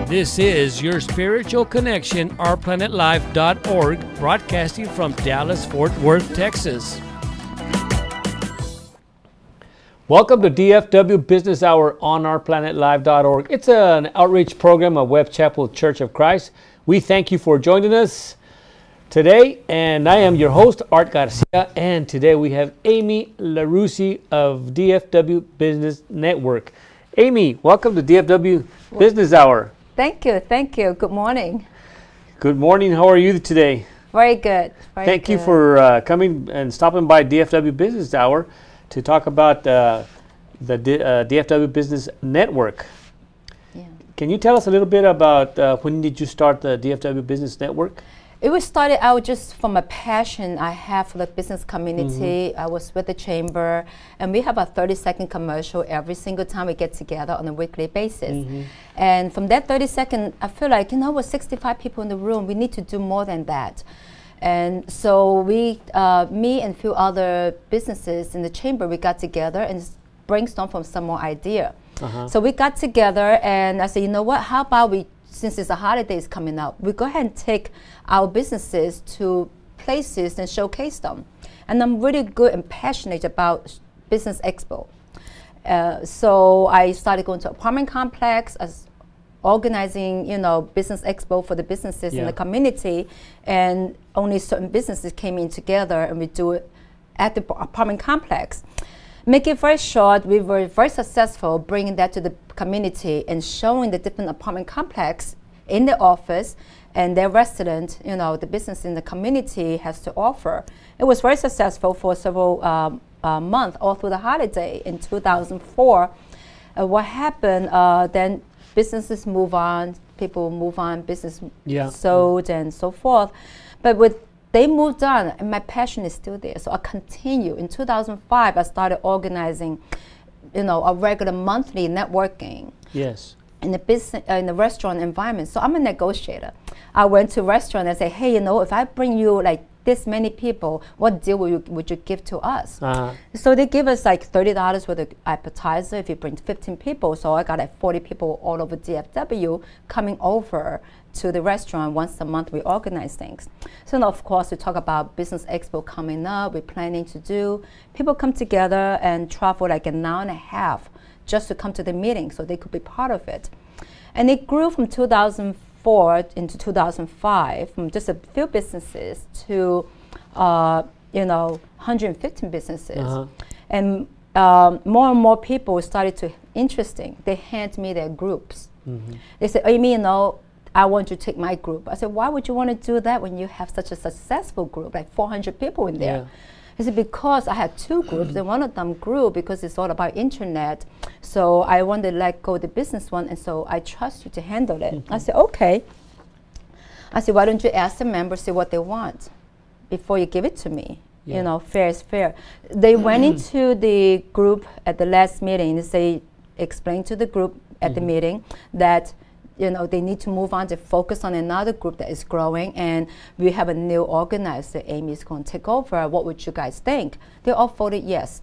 This is your spiritual connection, ourplanetlife.org, broadcasting from Dallas, Fort Worth, Texas. Welcome to DFW Business Hour on ourplanetlife.org. It's an outreach program of Webb Chapel Church of Christ. We thank you for joining us today, and I am your host, Art Garcia, and today we have Aimee Iaroussi of DFW Business Network. Aimee, welcome to DFW Business Hour. Thank you. Thank you. Good morning. Good morning. How are you today? Very good. Thank you for coming and stopping by DFW Business Hour to talk about the DFW Business Network. Yeah. Can you tell us a little bit about when did you start the DFW Business Network? It was started out just from a passion I have for the business community. Mm-hmm. I was with the chamber, and we have a 30-second commercial every single time we get together on a weekly basis. Mm-hmm. And from that 30-second, I feel like, with 65 people in the room, we need to do more than that. And so we, me and a few other businesses in the chamber, we got together and brainstormed from some more idea. Uh-huh. So we got together, and I said, you know what, how about we, since it's a holidays coming up, we go ahead and take our businesses to places and showcase them. And I'm really good and passionate about Business Expo. So I started going to apartment complex, organizing, Business Expo for the businesses in the community, and only certain businesses came in together, and we do it at the apartment complex. Make it very short, we were very successful bringing that to the community and showing the different apartment complex in the office and their resident, the business in the community has to offer. It was very successful for several months, all through the holiday in 2004. What happened, then businesses move on, people move on, business sold and so forth. But they moved on, and my passion is still there. So I continue. In 2005, I started organizing, a regular monthly networking. Yes. In the business, in the restaurant environment. So I'm a negotiator. I went to a restaurant and say, hey, if I bring you like this many people, what deal would you give to us? Uh-huh. So they give us like $30 worth of appetizer if you bring 15 people. So I got like 40 people all over DFW coming over to the restaurant once a month. We organize things. So now, of course, we talk about Business Expo coming up, we're planning to do. People come together and travel like an hour and a half just to come to the meeting so they could be part of it. And it grew from 2004 into 2005 from just a few businesses to 115 businesses. Uh-huh. And more and more people started to interesting. They hand me their groups. Mm-hmm. They said, Aimee, I want you to take my group. I said, why would you want to do that when you have such a successful group, like 400 people in there? Yeah. He said, because I had two groups, and one of them grew because it's all about internet. So I wanted to let go of the business one, and so I trust you to handle it. Mm-hmm. I said, okay. I said, why don't you ask the members, see what they want before you give it to me? Yeah. Fair is fair. They went into the group at the last meeting. They explained to the group at the meeting that they need to move on to focus on another group that is growing, and we have a new organizer. Aimee is going to take over. What would you guys think? They all voted yes.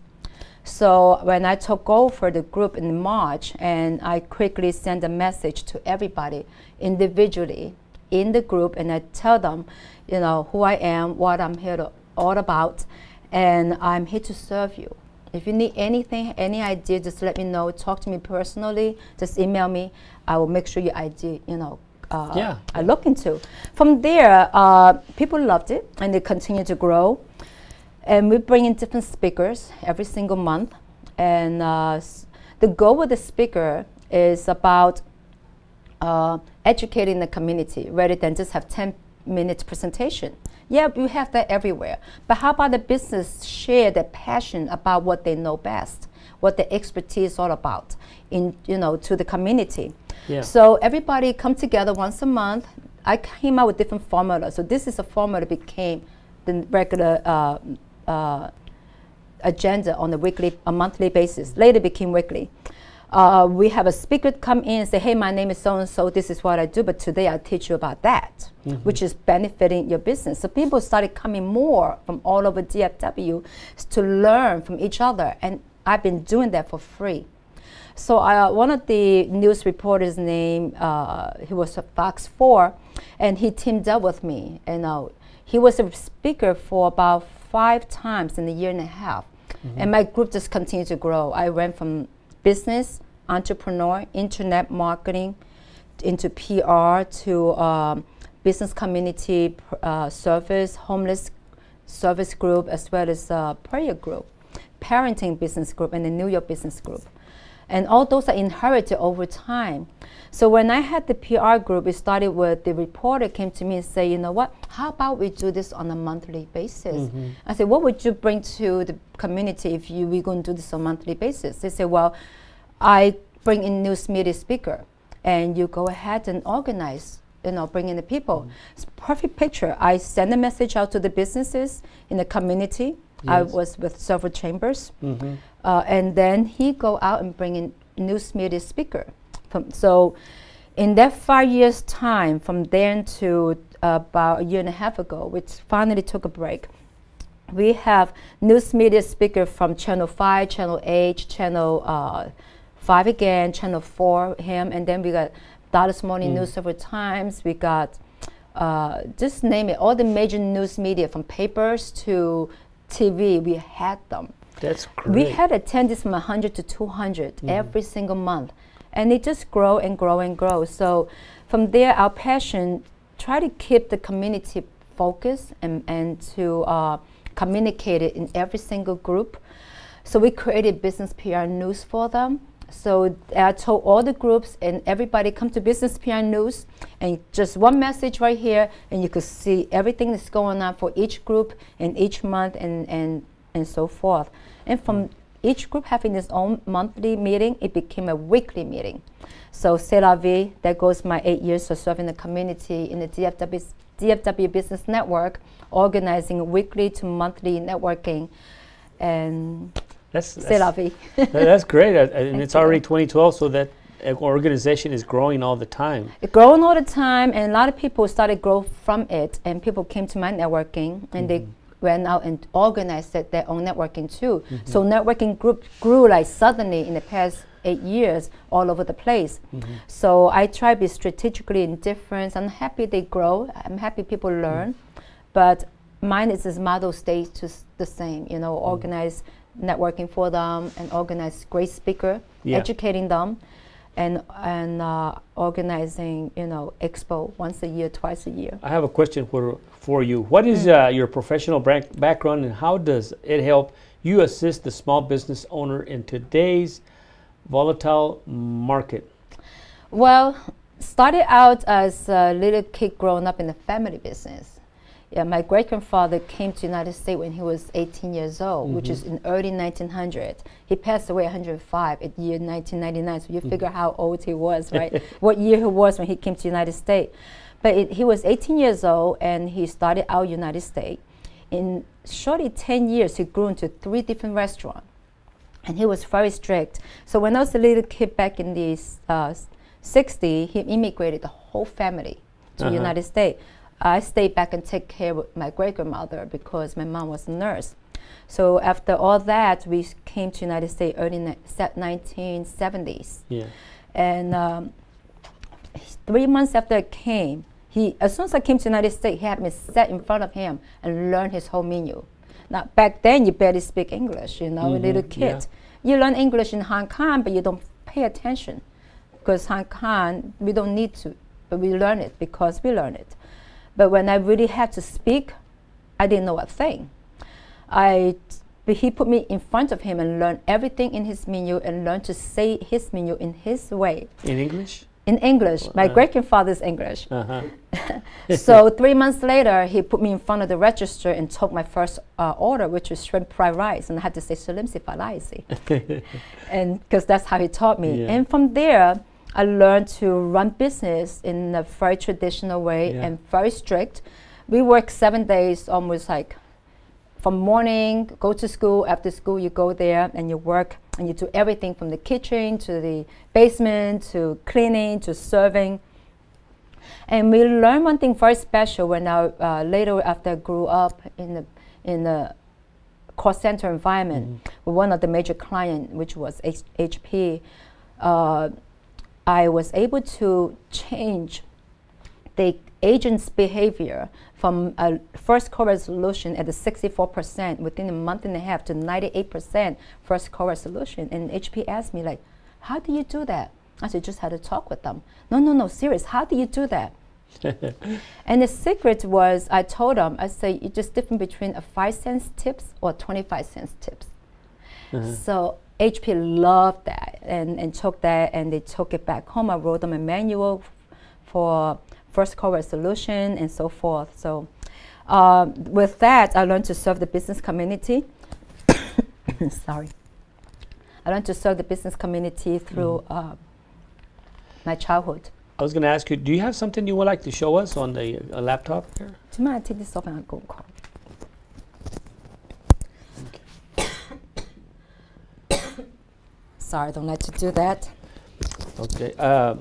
So when I took over the group in March, and I quickly sent a message to everybody individually in the group, and I tell them, who I am, what I'm here all about, and I'm here to serve you. If you need anything, any idea, just let me know. Talk to me personally. Just email me. I will make sure your idea, I look into. From there, people loved it, and they continue to grow. And we bring in different speakers every single month. And the goal with the speaker is about educating the community rather than just have 10-minute presentation. Yeah, we have that everywhere. But how about the business share their passion about what they know best, what their expertise is all about, to the community. Yeah. So everybody come together once a month. I came out with different formulas. So this is a formula that became the regular agenda on a monthly basis. Later became weekly. We have a speaker come in and say, hey, my name is so-and-so, this is what I do, but today I'll teach you about that, which is benefiting your business. So people started coming more from all over DFW to learn from each other, and I've been doing that for free. So one of the news reporters named, he was a Fox 4, and he teamed up with me. And he was a speaker for about 5 times in a year and a half. And my group just continued to grow. I went from business, entrepreneur, internet marketing, into PR, to business community service, homeless service group, as well as prayer group, parenting business group, and the New York business group. And all those are inherited over time. So when I had the PR group, it started with the reporter came to me and said, you know what, how about we do this on a monthly basis? I said, what would you bring to the community if we're going to do this on a monthly basis? They said, well, I bring in news media speaker, and you go ahead and organize, bring in the people. It's a perfect picture. I send a message out to the businesses in the community. Yes. I was with several chambers. And then he go out and bring in news media speaker. So in that 5 years time, from then to about a year and a half ago, which finally took a break, we have news media speaker from Channel 5, Channel 8, Channel 5 again, Channel 4, him, and then we got Dallas Morning News several times. We got, just name it, all the major news media, from papers to TV, we had them. That's great. We had attendees from 100 to 200 every single month. And it just grow and grow and grow. So from there, our passion, try to keep the community focused and to communicate it in every single group. So we created business PR news for them. So I told all the groups and everybody, come to business PR news, and just one message right here, and you could see everything that's going on for each group and each month and so forth. And from each group having its own monthly meeting, it became a weekly meeting. So c'est la vie, that goes my 8 years of serving the community in the DFW Business Network, organizing weekly to monthly networking. And c'est la vie. That's great. And it's already 2012, so that organization is growing all the time. It's growing all the time, and a lot of people started grow from it, and people came to my networking, and they went out and organized their own networking too. So networking group grew like suddenly in the past 8 years all over the place. So I try to be strategically indifferent. I'm happy they grow. I'm happy people learn. But mine is this model stays just the same, organize networking for them and organize great speaker, educating them, and organizing, expo once a year, twice a year. I have a question for you. What is your professional background, and how does it help you assist the small business owner in today's volatile market? Well, started out as a little kid growing up in the family business. Yeah, my great-grandfather came to the United States when he was 18 years old, which is in early 1900. He passed away at 105 at year 1999, so you figure how old he was, right? What year he was when he came to the United States. But he was 18 years old, and he started out United States. In shortly 10 years, he grew into 3 different restaurants, and he was very strict. So when I was a little kid back in the 60s, he immigrated the whole family to the United States. I stayed back and take care of my great-grandmother because my mom was a nurse. So after all that, we came to the United States early 1970s. Yeah. And 3 months after I came, as soon as I came to the United States, he had me sit in front of him and learn his whole menu. Now, back then, you barely speak English, a little kid. You learn English in Hong Kong, but you don't pay attention. Because Hong Kong, we don't need to, but we learn it because we learn it. But when I really had to speak, I didn't know a thing. He put me in front of him and learned everything in his menu and learned to say his menu in his way. In English? In English. My great-grandfather's English. So 3 months later, he put me in front of the register and took my first order, which was shrimp fried rice. And I had to say, and because that's how he taught me. And from there, I learned to run business in a very traditional way and very strict. We work 7 days, almost like from morning, go to school, after school you go there and you work and you do everything from the kitchen to the basement to cleaning to serving. And we learned one thing very special when later after I grew up in the call center environment with one of the major clients, which was HP. I was able to change the agent's behavior from a first call resolution at the 64% within a month and a half to 98% first call resolution. And HP asked me, like, how do you do that? I said, just had to talk with them. No, serious, how do you do that? And the secret was, I told them, I say, it's just different between a 5-cent tips or 25-cent tips. So HP loved that and took that, and they took it back home. I wrote them a manual for first call resolution and so forth. So with that, I learned to serve the business community. Sorry. I learned to serve the business community through my childhood. I was going to ask you, do you have something you would like to show us on the laptop here? Do you mind I take this off and I'll go call? Sorry, I don't like to do that. Okay. I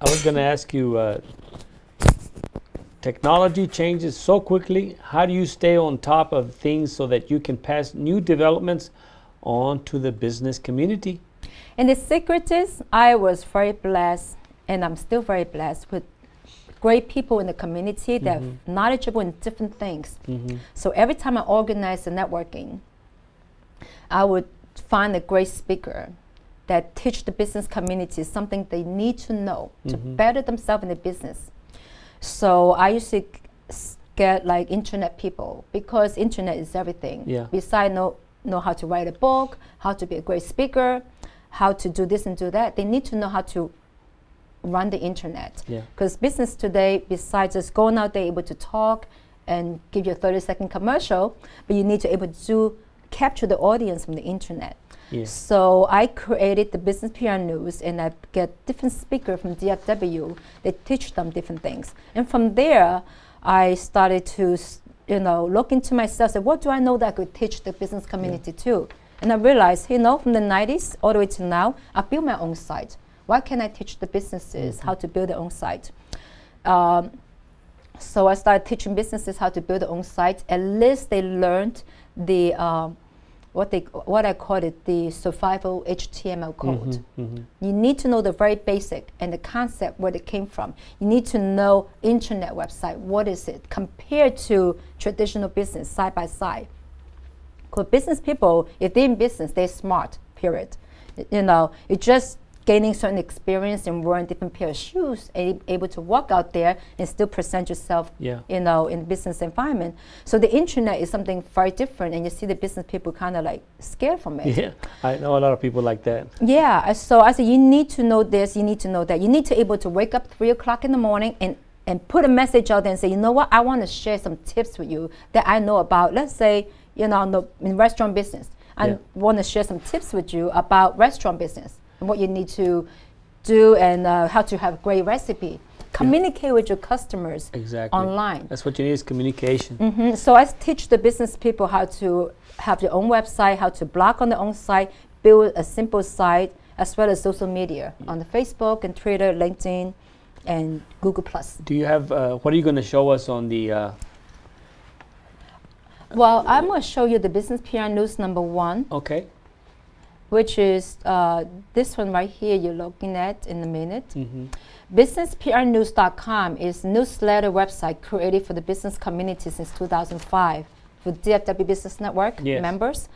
was going to ask you, technology changes so quickly. How do you stay on top of things so that you can pass new developments on to the business community? And the secret is, I was very blessed, and I'm still very blessed with great people in the community that are knowledgeable in different things. So every time I organize the networking, I would find a great speaker that teach the business community something they need to know to better themselves in the business. So I used to get like internet people, because internet is everything. Besides know how to write a book, how to be a great speaker, how to do this and do that, they need to know how to run the internet. Because business today, besides just going out there able to talk and give you a 30-second commercial, but you need to able to capture the audience from the internet. So I created the Business PR News, and I get different speakers from DFW. They teach them different things. And from there, I started to look into myself, say, what do I know that I could teach the business community too? And I realized, from the 90s all the way to now, I built my own site. Why can't I teach the businesses how to build their own site? So I started teaching businesses how to build their own site. At least they learned the what I call it, the survival HTML code. You need to know the very basic and the concept, where it came from. You need to know internet website, what is it, compared to traditional business side by side. Because business people, if they're in business, they're smart, period. You're just gaining certain experience and wearing different pair of shoes, able to walk out there and still present yourself, in the business environment. So the internet is something very different, and you see the business people kind of like scared from it. Yeah, I know a lot of people like that. Yeah, so I said, you need to know this, you need to know that. You need to able to wake up 3 o'clock in the morning and put a message out there and say, you know what, I want to share some tips with you that I know about. Let's say, in restaurant business, I want to share some tips with you about restaurant business, and what you need to do, and how to have a great recipe. Communicate with your customers online. That's what you need, is communication. So I teach the business people how to have their own website, how to blog on their own site, build a simple site, as well as social media on the Facebook and Twitter, LinkedIn, and Google+. Do you have, what are you going to show us on the... Well, I'm going to show you the Business PR News #1. Okay. Which is this one right here you're looking at in a minute. BusinessPRnews.com is a newsletter website created for the business community since 2005 for DFW Business Network members.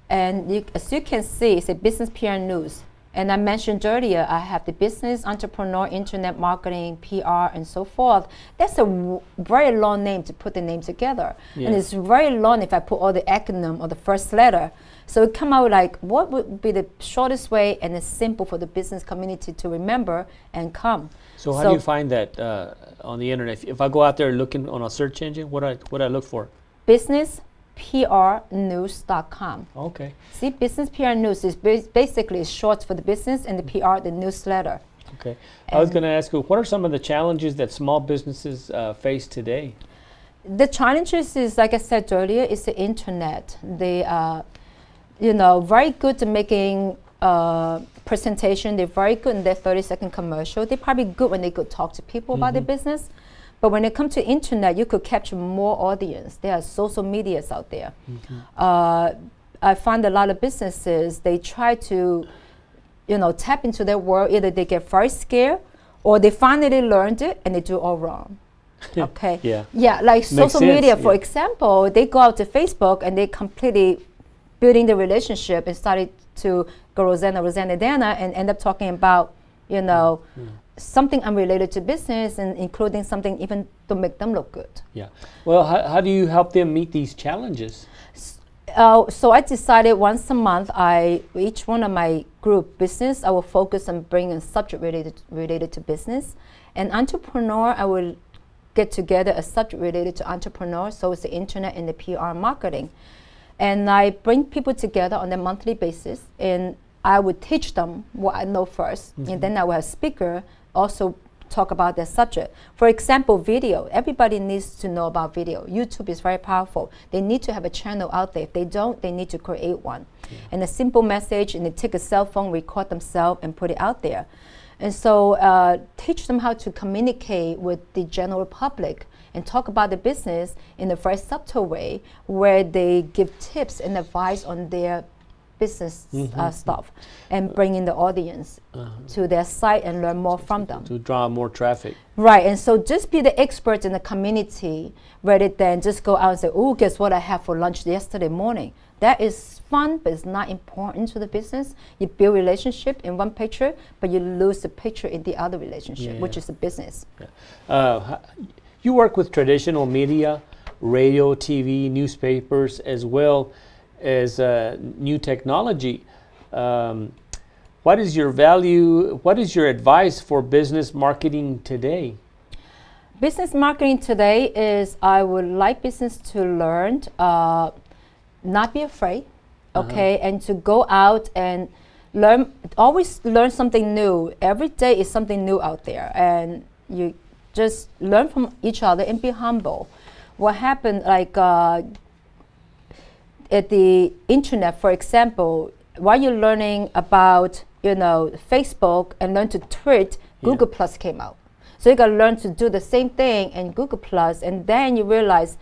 And as you can see, it's a Business PR News. And I mentioned earlier, I have the business, entrepreneur, internet marketing, PR, and so forth. That's a very long name to put the name together. And it's very long if I put all the acronym or the first letter. So it come out like, what would be the shortest way and it's simple for the business community to remember and come. So how do you find that on the internet? If I go out there looking on a search engine, what I look for? BusinessPRnews.com. Okay. See, Business PR News is basically short for the business, and the PR, the newsletter. Okay. I was going to ask you, what are some of the challenges that small businesses face today? The challenges is, like I said earlier, is the internet. They are, very good at making presentation. They're very good in their 30-second commercial. They're probably good when they could talk to people about their business. But when it comes to internet, you could capture more audience. There are social medias out there. I find a lot of businesses, they try to tap into their world, either they get very scared or they finally learned it and they do all wrong. Okay. Yeah. Like social media, for yeah. example, they go out to Facebook and they completely building the relationship and started to go Rosanna, Dana, and end up talking about, something unrelated to business, and including something even to make them look good. Yeah. Well, how do you help them meet these challenges? So I decided once a month, each one of my group business, I will focus on bringing a subject related to business. And entrepreneur, I will get together a subject related to entrepreneur, so it's the internet and the PR marketing. And I bring people together on a monthly basis, and I would teach them what I know first, and then I will have a speaker also talk about their subject. For example, video. Everybody needs to know about video. YouTube is very powerful. They need to have a channel out there. If they don't, they need to create one. Yeah. And a simple message, and they take a cell phone, record themselves, and put it out there. And so teach them how to communicate with the general public and talk about the business in a very subtle way, where they give tips and advice on their business stuff, and bring in the audience to their site and learn more from them. To draw more traffic. Right, and so just be the expert in the community rather than just go out and say, oh, guess what I had for lunch yesterday morning. That is fun, but it's not important to the business. You build relationship in one picture, but you lose the picture in the other relationship, which is the business. Yeah. You work with traditional media, radio, TV, newspapers, as well as new technology. What is your value? What is your advice for business marketing today? Business marketing today is, I would like business to learn, not be afraid, okay, and to go out and learn, always learn something new. Every day is something new out there, and you just learn from each other and be humble. What happened, like at the internet, for example, while you're learning about, Facebook and learn to tweet, Google Plus came out. So you got to learn to do the same thing in Google Plus, and then you realize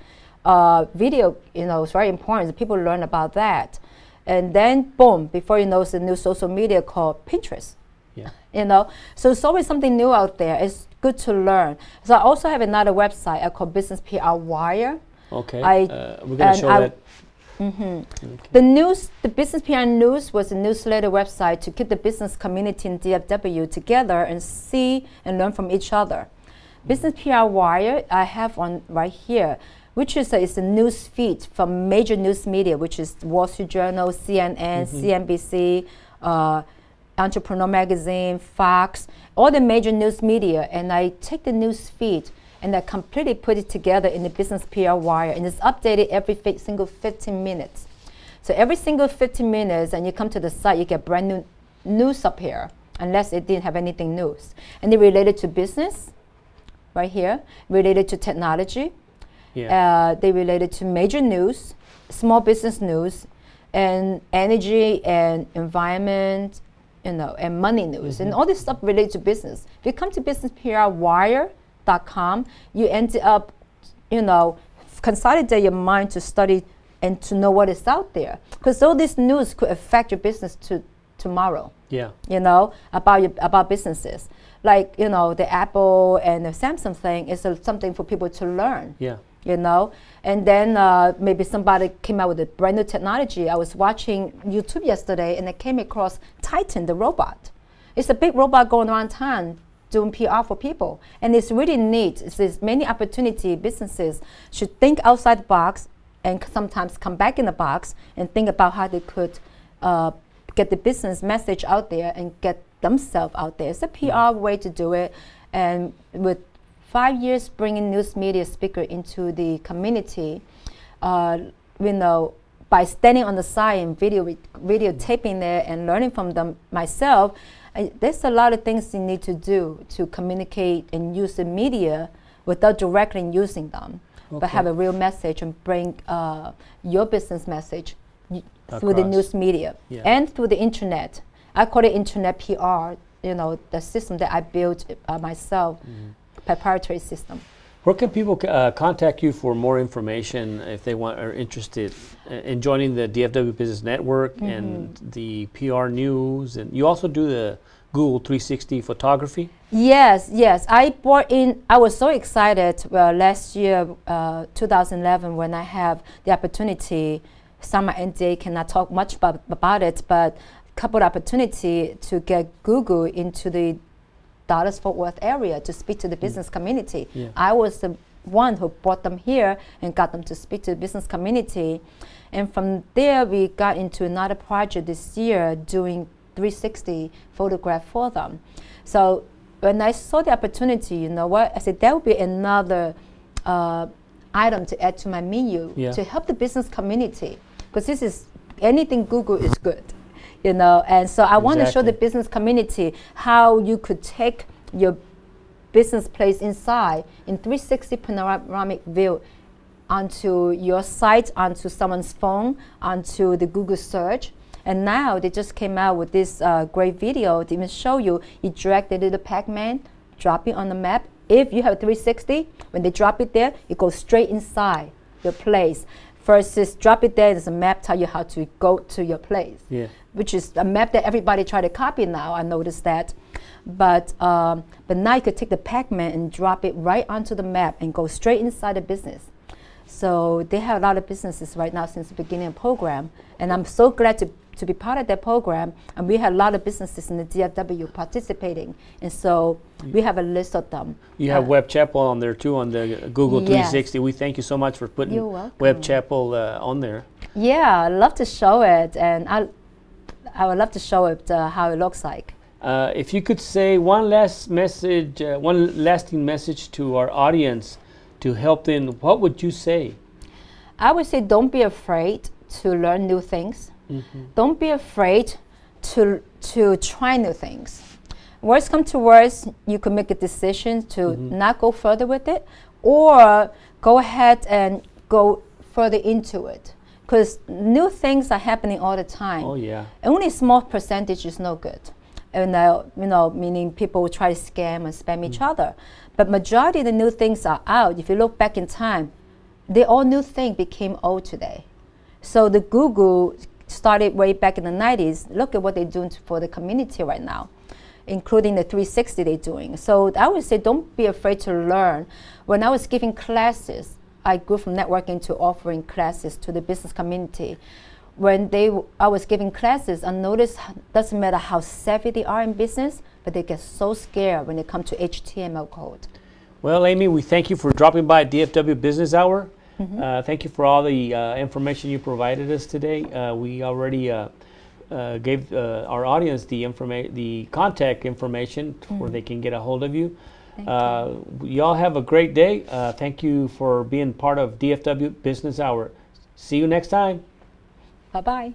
video, is very important. People learn about that, and then boom, before you know, it's a new social media called Pinterest. Yeah. So it's always something new out there. It's good to learn. So I also have another website I call Business PR Wire. Okay. We're going to show that. Okay. The Business PR News was a newsletter website to keep the business community in DFW together and see and learn from each other. Business PR Wire I have on right here, which is it's a news feed from major news media, which is Wall Street Journal, CNN, CNBC, Entrepreneur Magazine, Fox, all the major news media, and I take the news feed and I completely put it together in the Business PR Wire, and it's updated every single 15 minutes. So every single 15 minutes, and you come to the site, you get brand new news up here, unless it didn't have anything news. And they related to business, right here, related to technology, they related to major news, small business news, and energy and environment, and money news, and all this stuff related to business. If you come to businessprwire.com, you end up, consolidate your mind to study and to know what is out there, because all this news could affect your business to tomorrow. Yeah. About businesses, like the Apple and the Samsung thing is something for people to learn. Yeah. And then maybe somebody came out with a brand new technology. I was watching YouTube yesterday, and I came across Titan, the robot. It's a big robot going around town doing PR for people, and it's really neat. There's many opportunity. Businesses should think outside the box and sometimes come back in the box and think about how they could get the business message out there and get themselves out there. It's a PR way to do it, and with 5 years bringing news media speaker into the community, by standing on the side and videotaping it and learning from them myself, there's a lot of things you need to do to communicate and use the media without directly using them, but have a real message and bring your business message through the news media and through the internet. I call it internet PR, the system that I built myself, proprietary system. Where can people contact you for more information if they are interested in joining the DFW Business Network and the PR News? And you also do the Google 360 photography? Yes, yes. I was so excited last year, 2011, when I have the opportunity. Summer NDA cannot talk much about it, but couple opportunity to get Google into the Dallas-Fort Worth area to speak to the business community. Yeah. I was the one who brought them here and got them to speak to the business community. And from there, we got into another project this year doing 360 photograph for them. So when I saw the opportunity, you know what, I said that would be another item to add to my menu to help the business community. Because this is, anything Google is good. You know, and so I want to show the business community how you could take your business place inside in 360 panoramic view onto your site, onto someone's phone, onto the Google search. And now they just came out with this great video to even show you. You drag the little Pac-Man, drop it on the map. If you have 360, when they drop it there, it goes straight inside your place. Versus drop it there, there's a map tell you how to go to your place. Yeah. Which is a map that everybody try to copy now, I noticed that. But now you could take the Pac-Man and drop it right onto the map and go straight inside the business. So they have a lot of businesses right now since the beginning of the program. And I'm so glad to be part of that program. And we have a lot of businesses in the DFW participating. And so we have a list of them. You have Web Chapel on there too, on the Google 360. We thank you so much for putting Web Chapel on there. Yeah, I'd love to show it. And I would love to show it how it looks like. If you could say one last message, one lasting message to our audience to help them, what would you say? I would say don't be afraid to learn new things. Don't be afraid to try new things. Worst come to worst, you could make a decision to not go further with it, or go ahead and go further into it. Because new things are happening all the time. Oh yeah. Only a small percentage is no good. And you know, meaning people will try to scam and spam each other. But majority of the new things are out. If you look back in time, the all new thing became old today. So the Google started way back in the 90s. Look at what they're doing for the community right now, including the 360 they're doing. So I would say don't be afraid to learn. When I was giving classes, I grew from networking to offering classes to the business community. When I was giving classes, I noticed doesn't matter how savvy they are in business, but they get so scared when it comes to HTML code. Well, Aimee, we thank you for dropping by DFW Business Hour. Thank you for all the information you provided us today. We already gave our audience the contact information where they can get a hold of you. Y'all have a great day. Thank you for being part of DFW Business Hour. See you next time. Bye-bye.